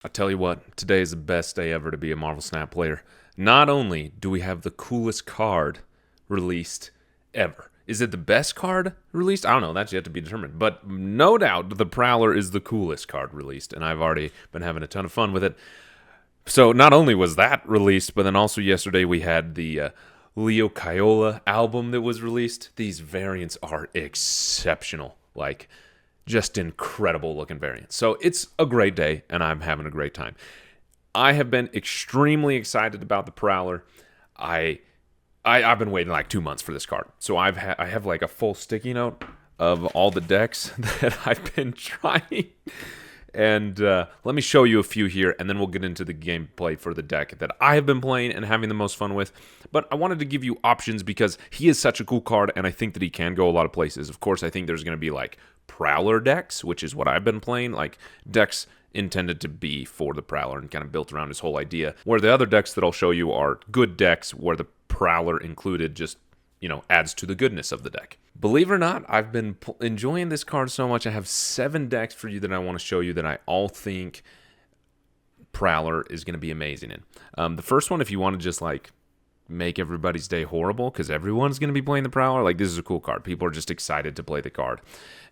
I tell you what, today is the best day ever to be a Marvel Snap player. Not only do we have the coolest card released ever, is it the best card released? I don't know, that's yet to be determined. But no doubt the Prowler is the coolest card released, and I've already been having a ton of fun with it. So not only was that released, but then also yesterday we had the Leo Kaiola album that was released. These variants are exceptional. Just incredible looking variants. So it's a great day, and I'm having a great time. I have been extremely excited about the Prowler. I've been waiting like 2 months for this card. So I have like a full sticky note of all the decks that I've been trying. And let me show you a few here, and then we'll get into the gameplay for the deck that I have been playing and having the most fun with. But I wanted to give you options because he is such a cool card, and I think that he can go a lot of places. Of course, I think there's going to be like Prowler decks, which is what I've been playing, like decks intended to be for the Prowler and kind of built around his whole idea. Where the other decks that I'll show you are good decks where the Prowler included just adds to the goodness of the deck. Believe it or not, I've been enjoying this card so much. I have 7 decks for you that I want to show you that I all think Prowler is going to be amazing in. The first one, if you want to just like make everybody's day horrible because everyone's going to be playing the Prowler, like this is a cool card. People are just excited to play the card,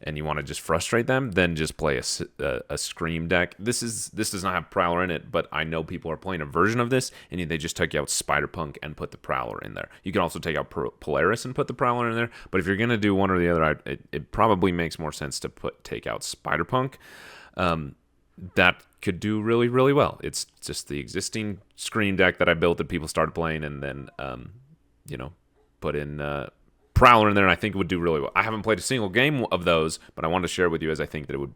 and you want to just frustrate them, then just play a Scream deck. This does not have Prowler in it, but I know people are playing a version of this, and they just took out Spider-Punk and put the Prowler in there. You can also take out Polaris and put the Prowler in there, but if you're going to do one or the other, it probably makes more sense to take out Spider-Punk. That could do really, really well. It's just the existing Scream deck that I built that people started playing, and then, put in Prowler in there, and I think it would do really well. I haven't played a single game of those, but I wanted to share with you as I think that it would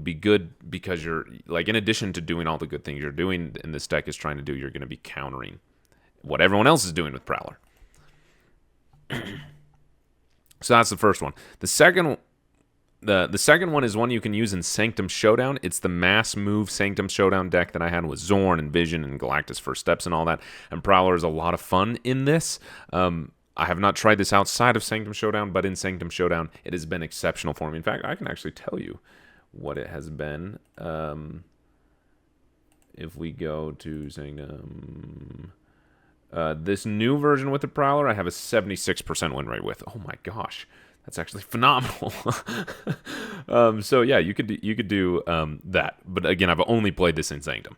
be good because you're, like, in addition to doing all the good things you're doing in this deck is trying to do, you're going to be countering what everyone else is doing with Prowler. So that's the first one. The second one is one you can use in Sanctum Showdown. It's the mass move Sanctum Showdown deck that I had with Zorn and Vision and Galactus First Steps and all that. And Prowler is a lot of fun in this. I have not tried this outside of Sanctum Showdown, but in Sanctum Showdown, it has been exceptional for me. In fact, I can actually tell you what it has been. If we go to Sanctum... this new version with the Prowler, I have a 76% win rate with. Oh my gosh. That's actually phenomenal. So yeah, you could do that. But again, I've only played this in Sanctum.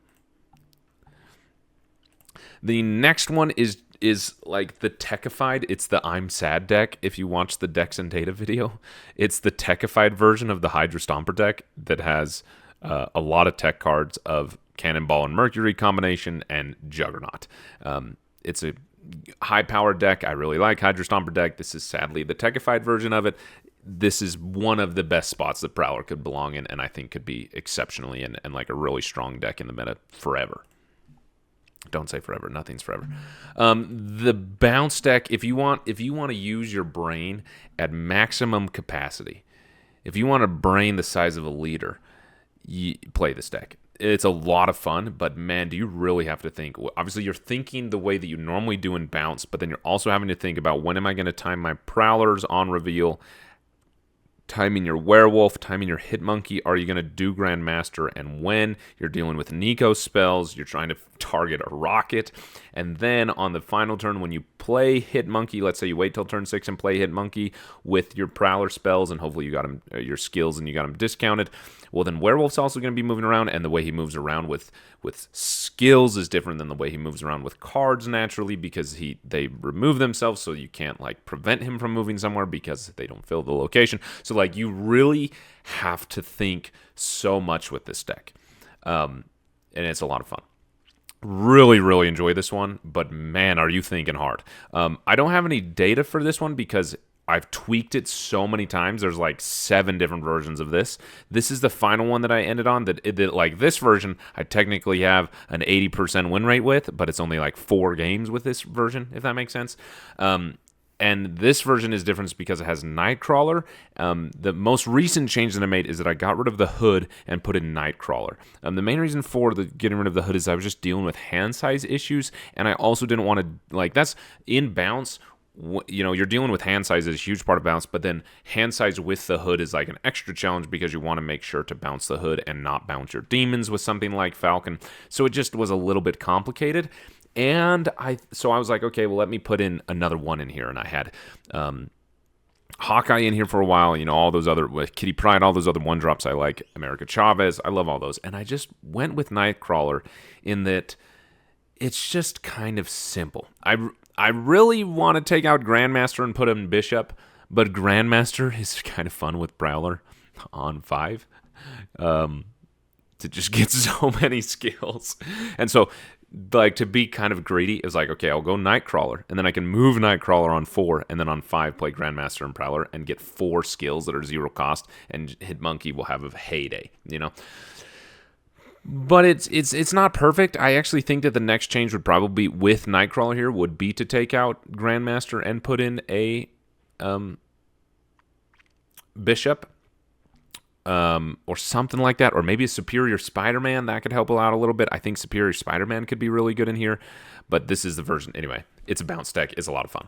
The next one is like the Techified. It's the I'm Sad deck. If you watch the Dex and Data video, it's the Techified version of the Hydra Stomper deck that has a lot of tech cards of Cannonball and Mercury combination and Juggernaut. It's a high-powered deck. I really like Hydra Stomper deck. This is sadly the Techified version of it. This is one of the best spots that Prowler could belong in, and I think could be exceptionally and like a really strong deck in the meta forever. Don't say forever. Nothing's forever. The bounce deck, if you want to use your brain at maximum capacity, if you want a brain the size of a liter, you play this deck. It's a lot of fun, but man, do you really have to think. Obviously, you're thinking the way that you normally do in bounce, but then you're also having to think about when am I going to time my Prowlers on reveal, timing your Werewolf, timing your Hitmonkey. Are you going to do Grandmaster? And when you're dealing with Nico spells, you're trying to target a Rocket. And then on the final turn, when you play Hitmonkey, let's say you wait till turn 6 and play Hitmonkey with your Prowler spells, and hopefully you got him, your skills, and you got him discounted. Well, then Werewolf's also going to be moving around, and the way he moves around with skills is different than the way he moves around with cards naturally, because they remove themselves, so you can't like prevent him from moving somewhere because they don't fill the location. So like you really have to think so much with this deck, and it's a lot of fun. Really, really enjoy this one, but man, are you thinking hard. I don't have any data for this one because I've tweaked it so many times. There's like 7 different versions of this. This is the final one that I ended on. Like this version, I technically have an 80% win rate with, but it's only like 4 games with this version, if that makes sense. And this version is different because it has Nightcrawler. The most recent change that I made is that I got rid of the hood and put in Nightcrawler. The main reason for getting rid of the hood is I was just dealing with hand size issues, and I also didn't want to, like, that's in bounce. you know, you're dealing with hand size is a huge part of bounce, but then hand size with the hood is like an extra challenge because you want to make sure to bounce the hood and not bounce your demons with something like Falcon. So it just was a little bit complicated. And I was like, okay, well, let me put in another one in here. And I had Hawkeye in here for a while, you know, all those other, with Kitty Pryde, all those other one drops I like, America Chavez, I love all those. And I just went with Nightcrawler in that it's just kind of simple. I really want to take out Grandmaster and put him in Bishop, but Grandmaster is kind of fun with Prowler on 5 to just get so many skills. And so, like, to be kind of greedy is like, okay, I'll go Nightcrawler, and then I can move Nightcrawler on 4, and then on 5 play Grandmaster and Prowler and get 4 skills that are 0 cost, and Hitmonkey will have a heyday, you know? But it's not perfect. I actually think that the next change would probably be with Nightcrawler here would be to take out Grandmaster and put in a Bishop or something like that, or maybe a Superior Spider-Man. That could help out a little bit. I think Superior Spider-Man could be really good in here, but this is the version. Anyway, it's a bounce deck. It's a lot of fun.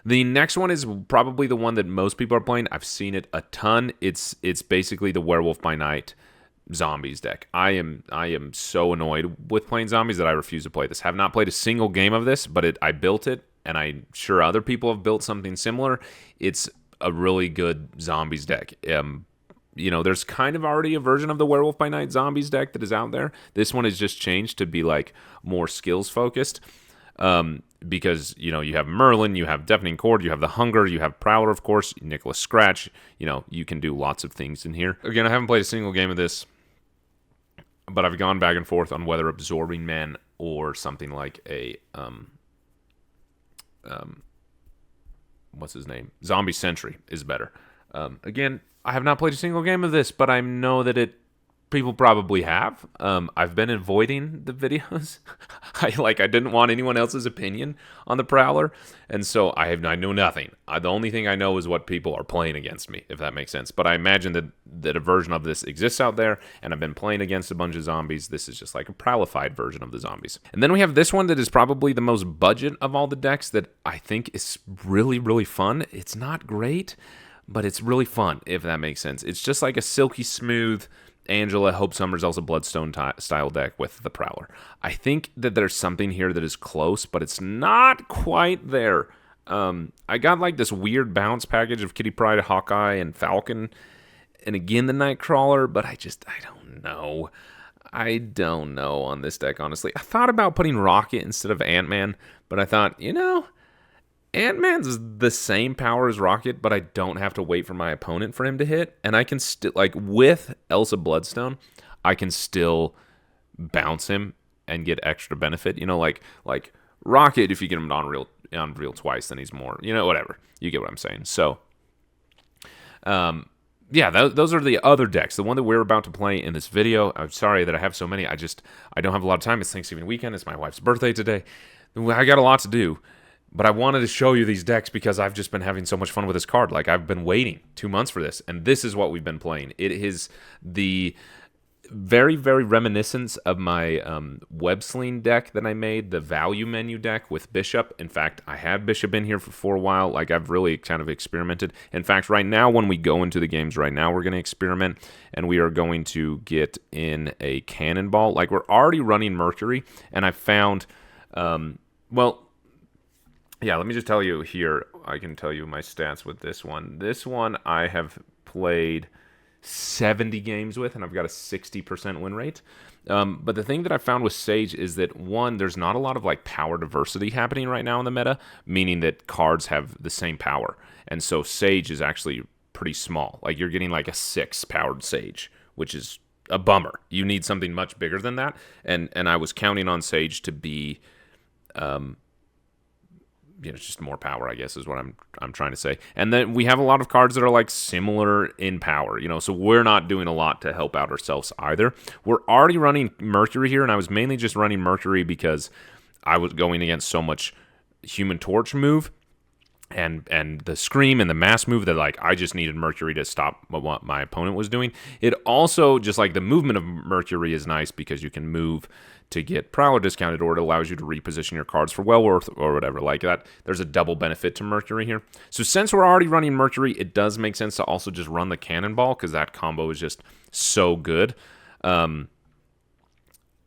The next one is probably the one that most people are playing. I've seen it a ton. It's basically the Werewolf by Night Zombies deck. I am so annoyed with playing zombies that I refuse to play this. Have not played a single game of this, but I built it, and I'm sure other people have built something similar. It's a really good zombies deck. You know, there's kind of already a version of the Werewolf by Night Zombies deck that is out there. This one is just changed to be like more skills focused. Because, you know, you have Merlin, you have Deafening Chord, you have the Hunger, you have Prowler, of course, Nicholas Scratch. You know, you can do lots of things in here. Again, I haven't played a single game of this, but I've gone back and forth on whether Absorbing Man or something like a what's his name? Zombie Sentry is better. Again, I have not played a single game of this, but I know that people probably have. I've been avoiding the videos. I didn't want anyone else's opinion on the Prowler, and so I know nothing. The only thing I know is what people are playing against me, if that makes sense. But I imagine that a version of this exists out there, and I've been playing against a bunch of zombies. This is just like a Prowlified version of the zombies. And then we have this one that is probably the most budget of all the decks that I think is really, really fun. It's not great, but it's really fun, if that makes sense. It's just like a silky smooth Angela, Hope Summers, Elsa Bloodstone style deck with the Prowler. I think that there's something here that is close, but it's not quite there. I got like this weird bounce package of Kitty Pryde, Hawkeye, and Falcon, and again the Nightcrawler, but I don't know. I don't know on this deck, honestly. I thought about putting Rocket instead of Ant-Man, but I thought, you know, Ant-Man's the same power as Rocket, but I don't have to wait for my opponent for him to hit. And I can still, like, with Elsa Bloodstone, I can still bounce him and get extra benefit. You know, like Rocket, if you get him on real twice, then he's more, you know, whatever. You get what I'm saying. So, yeah, those are the other decks. The one that we're about to play in this video. I'm sorry that I have so many. I don't have a lot of time. It's Thanksgiving weekend. It's my wife's birthday today. I got a lot to do. But I wanted to show you these decks because I've just been having so much fun with this card. Like, I've been waiting 2 months for this, and this is what we've been playing. It is the very, very reminiscent of my web-sling deck that I made, the value menu deck with Bishop. In fact, I had Bishop in here for a while. Like, I've really kind of experimented. In fact, right now, when we go into the games right now, we're going to experiment, and we are going to get in a Cannonball. Like, we're already running Mercury, and I found, yeah, let me just tell you here. I can tell you my stats with this one. This one I have played 70 games with, and I've got a 60% win rate. But the thing that I found with Sage is that, one, there's not a lot of like power diversity happening right now in the meta, meaning that cards have the same power. And so Sage is actually pretty small. Like, you're getting like a 6 powered Sage, which is a bummer. You need something much bigger than that. And I was counting on Sage to be you know, just more power, I guess, is what I'm trying to say. And then we have a lot of cards that are like similar in power, you know, so we're not doing a lot to help out ourselves either. We're already running Mercury here, and I was mainly just running Mercury because I was going against so much Human Torch move. and the scream and the mass move that, like, I just needed Mercury to stop what my opponent was doing. It also, just like the movement of Mercury is nice because you can move to get Prowler discounted, or it allows you to reposition your cards for Wellworth or whatever like that. There's a double benefit to Mercury here. So since we're already running Mercury, it does make sense to also just run the Cannonball, because that combo is just so good.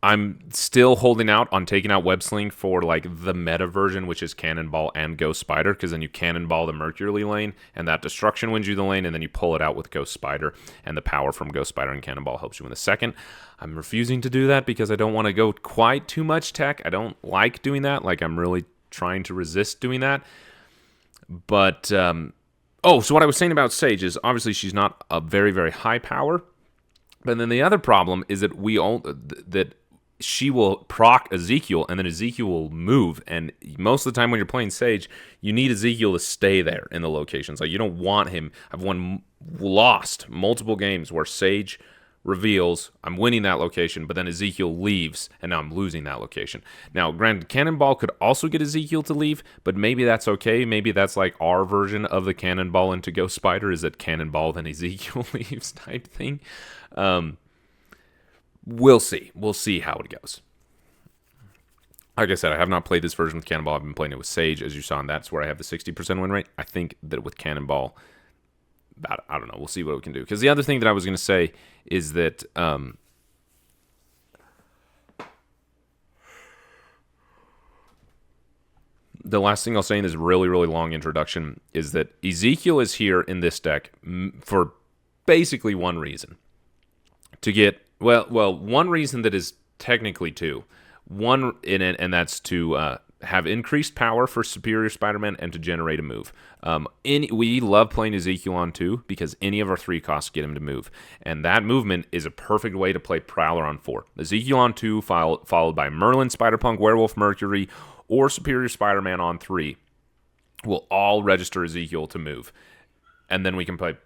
I'm still holding out on taking out Web Sling for, like, the meta version, which is Cannonball and Ghost Spider, because then you Cannonball the Mercury lane, and that Destruction wins you the lane, and then you pull it out with Ghost Spider, and the power from Ghost Spider and Cannonball helps you in the second. I'm refusing to do that because I don't want to go quite too much tech. I don't like doing that. Like, I'm really trying to resist doing that. But, so what I was saying about Sage is, obviously, she's not a very, very high power. But then the other problem is that she will proc Ezekiel, and then Ezekiel will move. And most of the time when you're playing Sage, you need Ezekiel to stay there in the locations. Like, you don't want him. I've lost multiple games where Sage reveals, I'm winning that location, but then Ezekiel leaves, and now I'm losing that location. Now, granted, Cannonball could also get Ezekiel to leave, but maybe that's okay. Maybe that's like our version of the Cannonball into Ghost Spider, is that Cannonball, then Ezekiel leaves type thing. We'll see. We'll see how it goes. Like I said, I have not played this version with Cannonball. I've been playing it with Sage, as you saw, and that's where I have the 60% win rate. I think that with Cannonball, I don't know. We'll see what we can do. Because the other thing that I was going to say is that the last thing I'll say in this really, really long introduction is that Ezekiel is here in this deck for basically one reason. To get, one reason that is technically two. One in it, and that's to have increased power for Superior Spider-Man and to generate a move. We love playing Ezekiel on 2 because any of our 3 costs get him to move. And that movement is a perfect way to play Prowler on 4. Ezekiel on 2, followed by Merlin, Spider-Punk, Werewolf, Mercury, or Superior Spider-Man on 3 will all register Ezekiel to move. And then we can play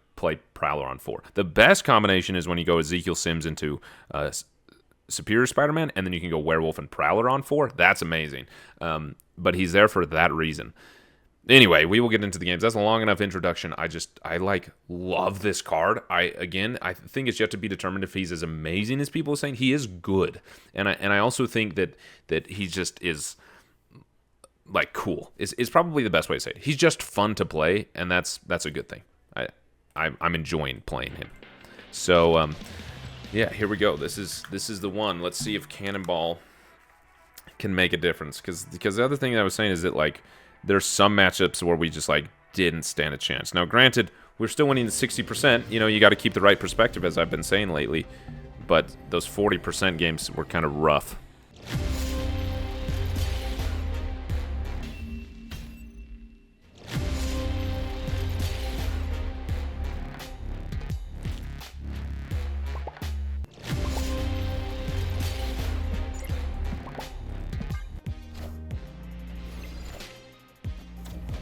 Prowler on 4. The best combination is when you go Ezekiel Sims into Superior Spider-Man, and then you can go Werewolf and Prowler on 4. That's amazing. But he's there for that reason. Anyway, we will get into the games. That's a long enough introduction. I love this card. I think it's yet to be determined if he's as amazing as people are saying. He is good. And I also think that he just is, like, cool. Is probably the best way to say it. He's just fun to play, and that's a good thing. I'm enjoying playing him. So, yeah, here we go. This is the one. Let's see if Cannonball can make a difference. Because the other thing that I was saying is that, like, there's some matchups where we just, like, didn't stand a chance. Now, granted, we're still winning the 60%. You know, you got to keep the right perspective, as I've been saying lately. But those 40% games were kind of rough.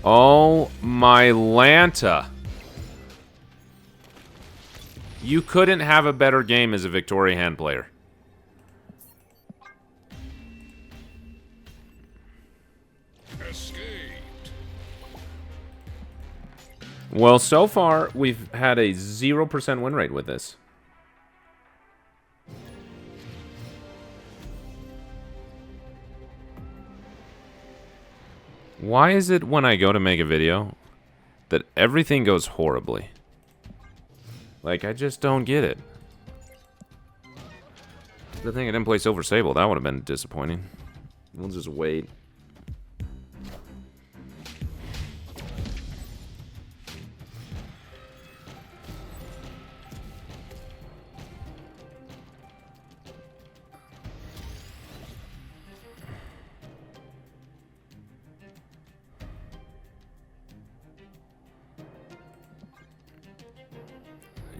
Oh, my Lanta. You couldn't have a better game as a Victoria Hand player. Escaped. Well, so far, we've had a 0% win rate with this. Why is it when I go to make a video that everything goes horribly? Like, I just don't get it. Good thing I didn't play Silver Sable. That would have been disappointing. We'll just wait.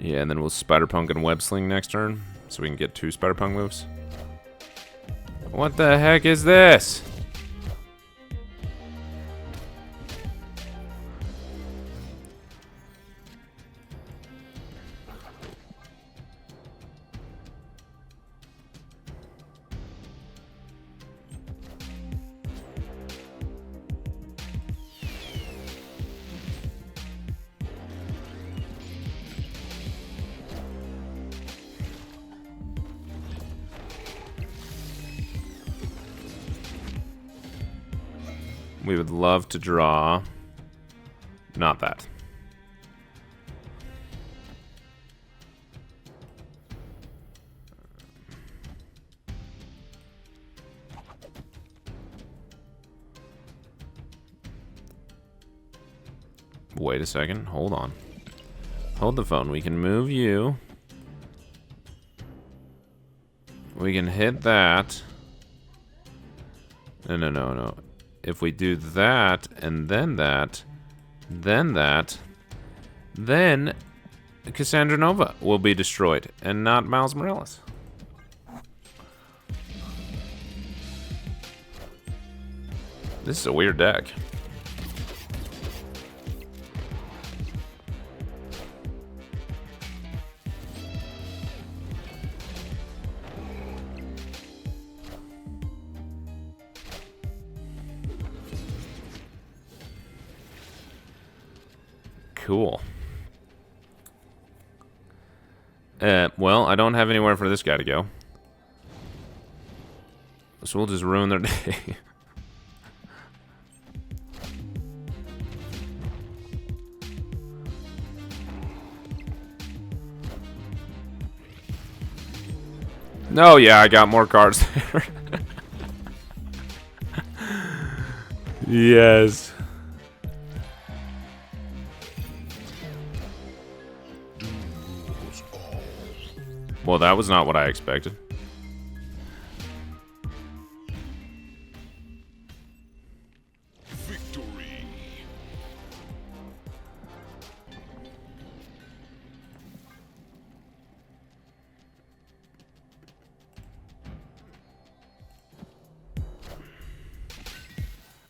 Yeah, and then we'll Spider-Punk and Web Sling next turn, so we can get 2 Spider-Punk moves. What the heck is this? We would love to draw... Not that. Wait a second. Hold on. Hold the phone. We can move you. We can hit that. No. If we do that, and then that, then that, then Cassandra Nova will be destroyed, and not Miles Morales. This is a weird deck. Cool. Well, I don't have anywhere for this guy to go. So we'll just ruin their day. No, yeah, I got more cards there. Yes. Well, that was not what I expected. Victory.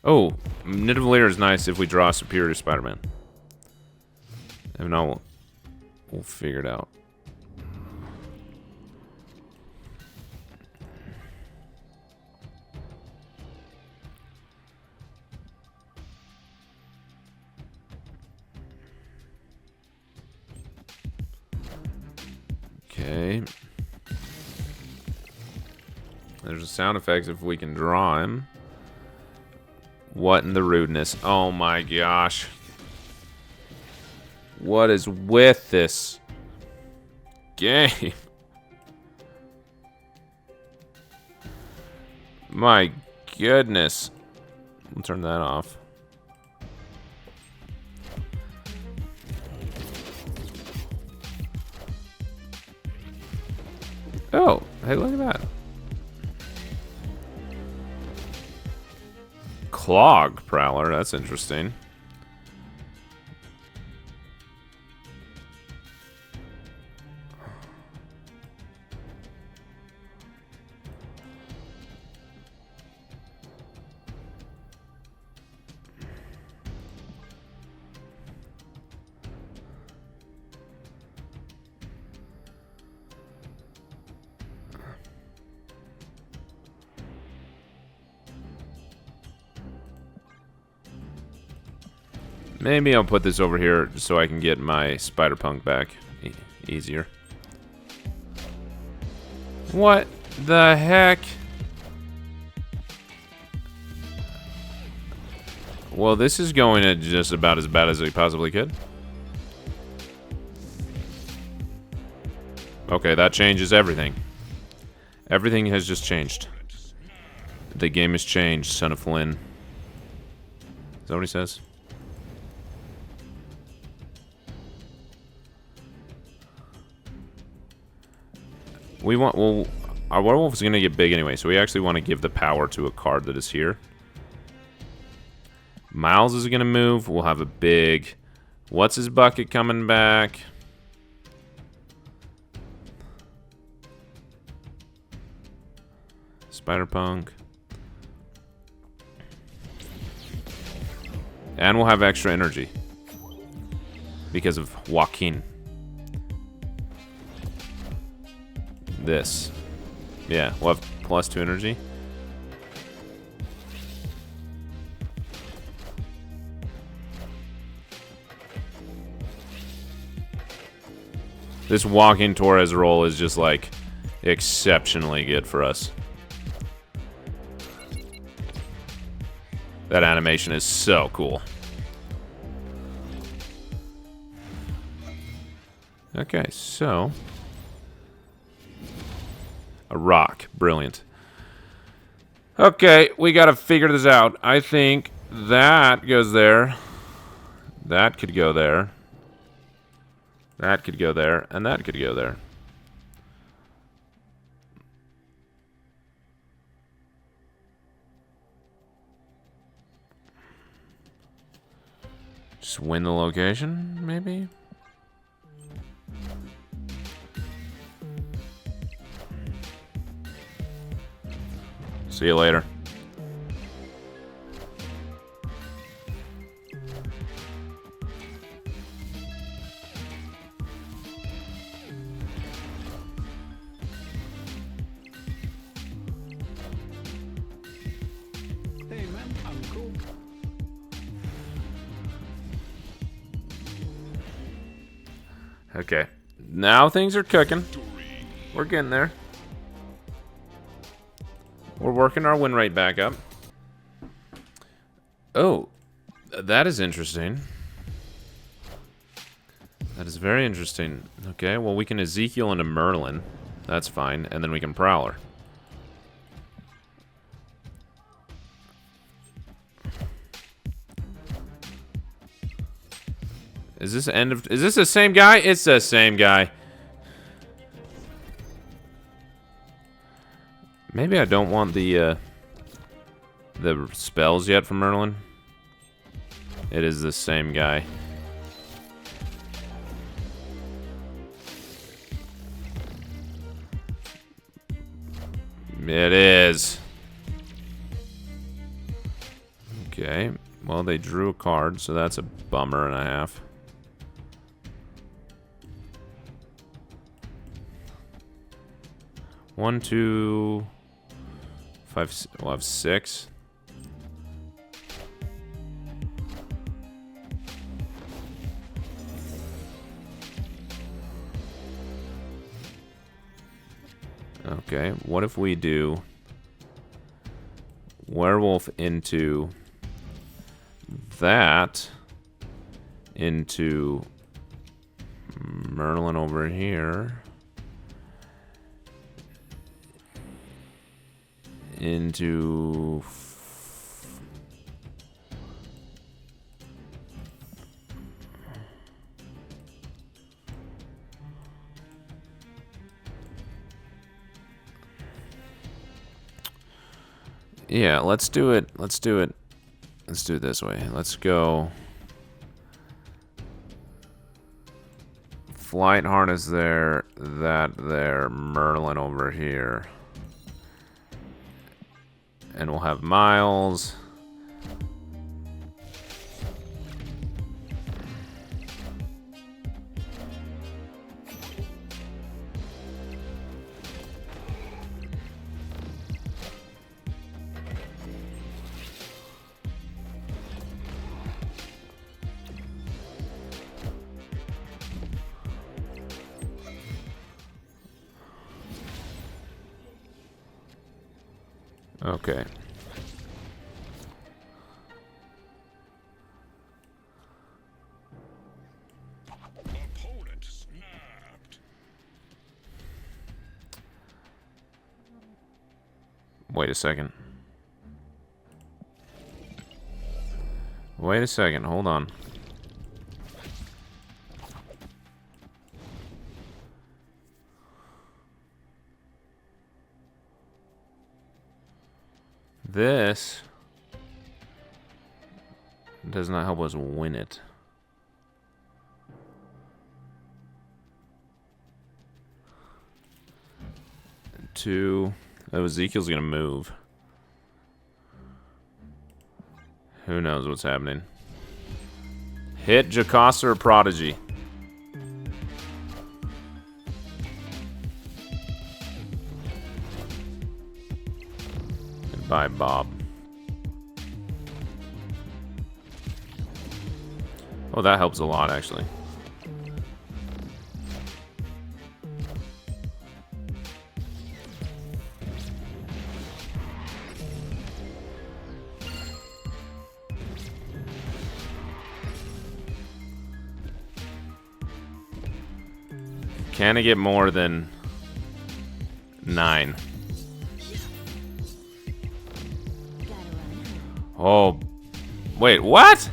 Oh, Nidavellir is nice if we draw Superior Spider-Man. If not, we'll figure it out. Okay. There's a sound effects if we can draw him. What in the rudeness? Oh my gosh. What is with this game? My goodness. I'll turn that off. Oh, hey, look at that. Clog Prowler, that's interesting. Maybe I'll put this over here so I can get my Spider-Punk back easier. What the heck? Well, this is going to just about as bad as it possibly could. Okay, that changes everything. Everything has just changed. The game has changed, son of Flynn. Is that what he says? We want, well, our werewolf is going to get big anyway, so we actually want to give the power to a card that is here. Miles is going to move. We'll have a big, what's his bucket coming back? Spider-Punk. And we'll have extra energy because of Joaquin. This. Yeah, we'll have +2 energy. This Joaquin Torres roll is just like exceptionally good for us. That animation is so cool. Okay, so... a rock. Brilliant. Okay, we gotta figure this out. I think that goes there. That could go there. That could go there. And that could go there. Just win the location, maybe? See you later. Hey man, I'm cool. Okay. Now things are cooking. We're getting there. We're working our win rate back up. Oh, that is interesting. That is very interesting. Okay, well, we can Ezekiel into Merlin. That's fine. And then we can Prowler. Is this end of... is this the same guy? It's the same guy. Maybe I don't want the spells yet from Merlin. It is the same guy. It is. Okay. Well, they drew a card, so that's a bummer and a half. One, two, five. We'll have 6. Okay, what if we do werewolf into that, into Merlin over here, into yeah, let's do it. Let's do it. Let's do it this way. Let's go flight harness there, that there, Merlin over here. And we'll have Miles. Okay. Opponent snapped. Wait a second. Wait a second. Hold on. This does not help us win it. Two. Oh, Ezekiel's gonna move. Who knows what's happening? Hit Jocasta or Prodigy. Goodbye, Bob. Oh, that helps a lot, actually. Can I get more than 9? Oh, wait, what?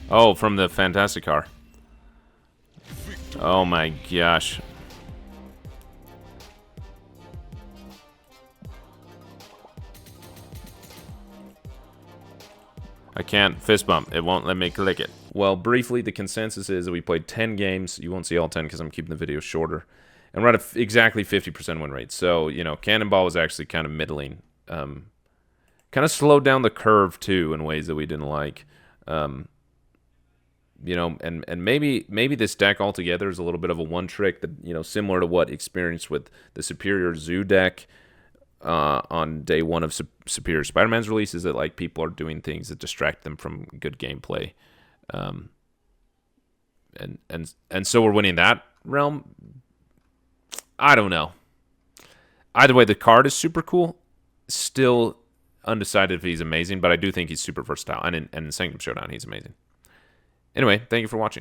Oh, from the Fantastic Car. Oh my gosh. I can't fist bump. It won't let me click it. Well, briefly, the consensus is that we played 10 games. You won't see all 10 because I'm keeping the video shorter. And we're at exactly 50% win rate. So, you know, Cannonball was actually kind of middling. Kind of slowed down the curve, too, in ways that we didn't like. You know, and maybe this deck altogether is a little bit of a one trick that, you know, similar to what experienced with the Superior Zoo deck on day one of Superior Spider-Man's release, is that like people are doing things that distract them from good gameplay, and so we're winning that realm. I don't know. Either way, the card is super cool. Still undecided if he's amazing, but I do think he's super versatile, and in Sanctum Showdown he's amazing. Anyway, thank you for watching.